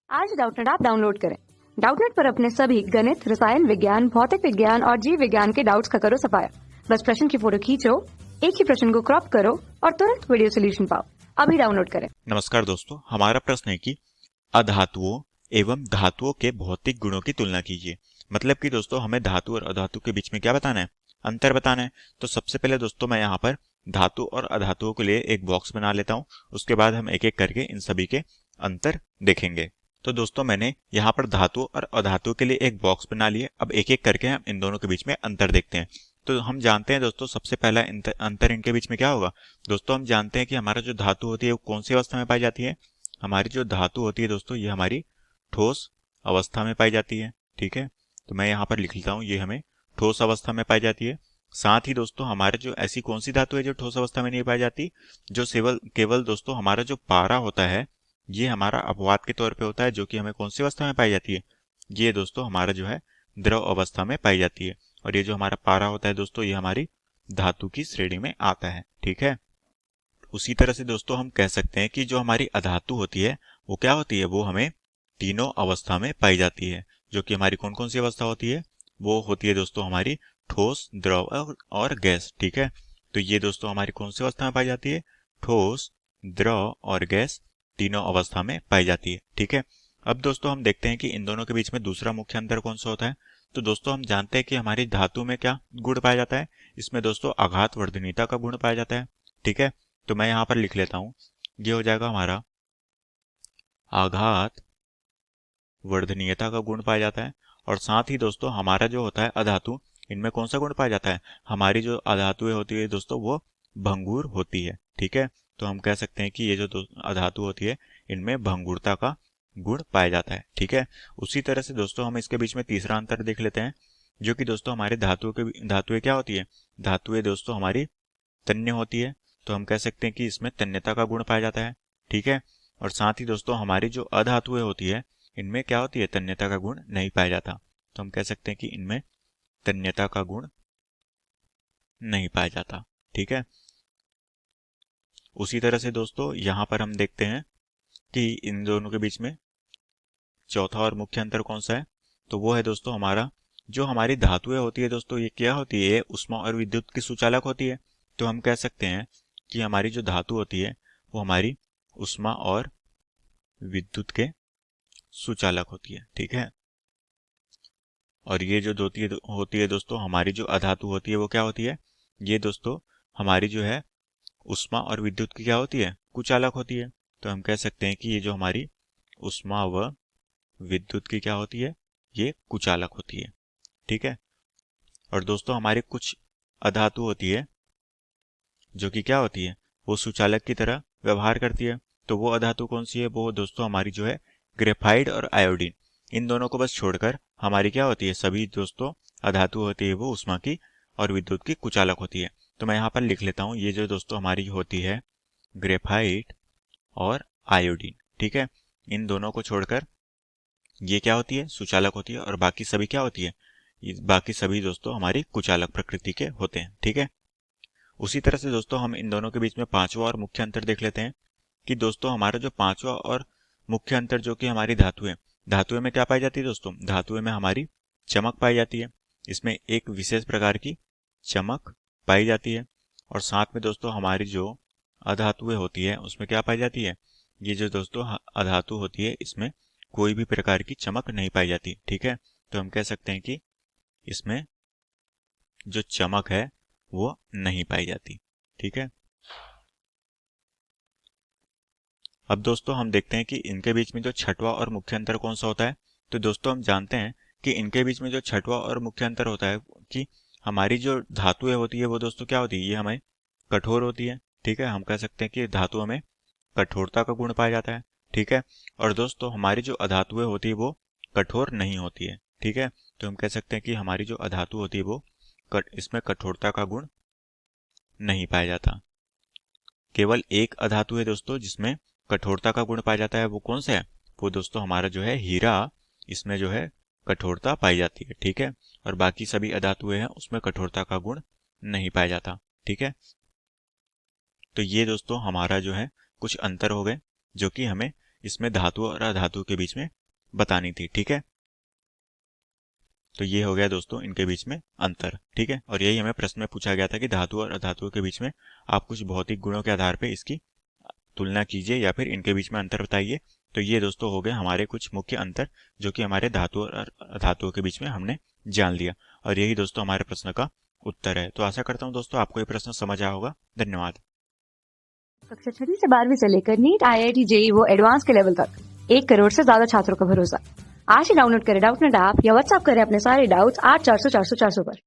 आज Doubtnut app download करें। Doubtnut पर अपने सभी गणित, रसायन विज्ञान, भौतिक विज्ञान और जीव विज्ञान के डाउट्स का करो सफाया। बस प्रश्न की फोटो खींचो, एक ही प्रश्न को क्रॉप करो और तुरंत वीडियो सोल्यूशन पाओ। अभी डाउनलोड करें। नमस्कार दोस्तों, हमारा प्रश्न है कि अधातुओं एवं धातुओं के भौतिक गुणों की तुलना कीजिए। मतलब कि दोस्तों हमें धातु और अधातु के बीच में क्या बताना है, अंतर बताना है। तो सबसे पहले दोस्तों मैं यहाँ पर धातु और अधातुओं के लिए एक बॉक्स बना लेता हूँ। उसके बाद हम एक एक करके इन सभी के अंतर देखेंगे। तो दोस्तों मैंने यहाँ पर धातु और अधातु के लिए एक बॉक्स बना लिया। अब एक एक करके हम इन दोनों के बीच में अंतर देखते हैं। तो हम जानते हैं दोस्तों सबसे पहला अंतर इनके बीच में क्या होगा। दोस्तों हम जानते हैं कि हमारा जो धातु होती है वो कौन सी अवस्था में पाई जाती है। हमारी जो धातु होती है दोस्तों ये हमारी ठोस अवस्था में पाई जाती है। ठीक है, तो मैं यहाँ पर लिख लेता हूँ ये हमें ठोस अवस्था में पाई जाती है। साथ ही दोस्तों हमारे जो ऐसी कौन सी धातु है जो ठोस अवस्था में नहीं पाई जाती, जो केवल दोस्तों हमारा जो पारा होता है ये हमारा अपवाद के तौर पे होता है, जो कि हमें कौन सी अवस्था में पाई जाती है, ये दोस्तों हमारा जो है द्रव अवस्था में पाई जाती है। और ये जो हमारा पारा होता है दोस्तों ये हमारी धातु की श्रेणी में आता है। ठीक है, उसी तरह से दोस्तों हम कह सकते हैं कि जो हमारी अधातु होती है वो क्या होती है, वो हमें तीनों अवस्था में पाई जाती है। जो कि हमारी कौन कौन सी अवस्था होती है, वो होती है दोस्तों हमारी ठोस, द्रव और गैस। ठीक है, तो ये दोस्तों हमारी कौन सी अवस्था में पाई जाती है, ठोस, द्रव और गैस तीनों अवस्था में पाई जाती है। ठीक है, अब दोस्तों हम देखते हैं कि इन दोनों के बीच में दूसरा मुख्य अंतर कौन सा होता है। तो दोस्तों हम जानते हैं कि हमारी धातु में क्या गुण पाया जाता है, इसमें दोस्तों आघात वर्धनीयता का गुण पाया जाता है। ठीक है, तो मैं यहाँ पर लिख लेता हूं, ये हो जाएगा हमारा आघात वर्धनीयता का गुण पाया जाता है। और साथ ही दोस्तों हमारा जो होता है अधातु, इनमें कौन सा गुण पाया जाता है, हमारी जो अधातुएं होती है दोस्तों वो भंगुर होती है। ठीक है, तो हम कह सकते हैं कि ये जो अधातु होती है इनमें भंगुरता का गुण पाया जाता है। ठीक है, उसी तरह से दोस्तों हम इसके बीच में तीसरा अंतर देख लेते हैं, जो कि दोस्तों हमारे धातुएं क्या होती है, धातुएं दोस्तों हमारी तन्य होती है। तो हम कह सकते हैं कि इसमें तन्यता का गुण पाया जाता है। ठीक है, और साथ ही दोस्तों हमारी जो अधातुएं होती है इनमें क्या होती है, तन्यता का गुण नहीं पाया जाता। तो हम कह सकते हैं कि इनमें तन्यता का गुण नहीं पाया जाता। ठीक है, उसी तरह से दोस्तों यहां पर हम देखते हैं कि इन दोनों के बीच में चौथा और मुख्य अंतर कौन सा है, तो वो है दोस्तों हमारा जो हमारी धातुएं होती है दोस्तों ये क्या होती है, उष्मा और विद्युत की सुचालक होती है। तो हम कह सकते हैं कि हमारी जो धातु होती है वो हमारी उष्मा और विद्युत के सुचालक होती है। ठीक है, और ये जो होती है दोस्तों हमारी जो अधातु होती है वो क्या होती है, ये दोस्तों हमारी जो है उष्मा और विद्युत की क्या होती है, कुचालक होती है। तो हम कह सकते हैं कि ये जो हमारी उष्मा व विद्युत की क्या होती है, ये कुचालक होती है। ठीक है, और दोस्तों हमारी कुछ अधातु होती है जो कि क्या होती है, वो सुचालक की तरह व्यवहार करती है। तो वो अधातु कौन सी है, वो दोस्तों हमारी जो है ग्रेफाइट और आयोडीन। इन दोनों को बस छोड़कर हमारी क्या होती है, सभी दोस्तों अधातु होती है वो उष्मा की और विद्युत की कुचालक होती है। तो मैं यहाँ पर लिख लेता हूँ, ये जो दोस्तों हमारी होती है ग्रेफाइट और आयोडीन। ठीक है, इन दोनों को छोड़कर ये क्या होती है, सुचालक होती है, और बाकी सभी क्या होती है, बाकी सभी दोस्तों हमारी कुचालक प्रकृति के होते हैं। ठीक है, उसी तरह से दोस्तों हम इन दोनों के बीच में पांचवा और मुख्य अंतर देख लेते हैं कि दोस्तों हमारा जो पांचवा और मुख्य अंतर जो कि हमारी धातुएं में क्या पाई जाती है दोस्तों, धातुएं में हमारी चमक पाई जाती है। इसमें एक विशेष प्रकार की चमक पाई जाती है। और साथ में दोस्तों हमारी जो अधातुएं होती है उसमें क्या पाई जाती है, ये जो दोस्तों अधातु होती है इसमें कोई भी प्रकार की चमक नहीं पाई जाती। ठीक है, तो हम कह सकते हैं कि इसमें जो चमक है वो नहीं पाई जाती। ठीक है, अब दोस्तों हम देखते हैं कि इनके बीच में जो छठवां और मुख्य अंतर कौन सा होता है। तो दोस्तों हम जानते हैं कि इनके बीच में जो छठवां और मुख्य अंतर होता है कि हमारी जो धातुएं होती है वो दोस्तों क्या होती है, ये हमें कठोर होती है। ठीक है, हम कह सकते हैं कि धातुओं में कठोरता का गुण पाया जाता है। ठीक है, और दोस्तों हमारी जो अधातुएं होती है वो कठोर नहीं होती है। ठीक है, तो हम कह सकते हैं कि हमारी जो अधातु होती है वो इसमें कठोरता का गुण नहीं पाया जाता। केवल एक अधातु है दोस्तों जिसमें कठोरता का गुण पाया जाता है, वो कौन सा है, वो दोस्तों हमारा जो है हीरा, इसमें जो है कठोरता पाई जाती है। ठीक है, और बाकी सभी अधातुएं हैं उसमें कठोरता का गुण नहीं पाया जाता। ठीक है, तो ये दोस्तों हमारा जो है कुछ अंतर हो गए जो कि हमें इसमें धातु और अधातु के बीच में बतानी थी। ठीक है, तो ये हो गया दोस्तों इनके बीच में अंतर। ठीक है, और यही हमें प्रश्न में पूछा गया था कि धातु और अधातु के बीच में आप कुछ भौतिक गुणों के आधार पर इसकी तुलना कीजिए या फिर इनके बीच में अंतर बताइए। तो ये दोस्तों हो गए हमारे कुछ मुख्य अंतर जो कि हमारे धातु और अधातुओं के बीच में हमने जान लिया, और यही दोस्तों हमारे प्रश्न का उत्तर है। तो आशा करता हूँ दोस्तों आपको ये प्रश्न समझ आया होगा। धन्यवाद। कक्षा 6 से 12वीं से लेकर नीट, IIT, JEE वो एडवांस के लेवल तक 1 करोड़ से ज्यादा छात्रों का भरोसा। आज ही डाउनलोड करें डाउटनेट ऐप या व्हाट्सएप करें अपने सारे डाउट्स 8400 400 400 पर।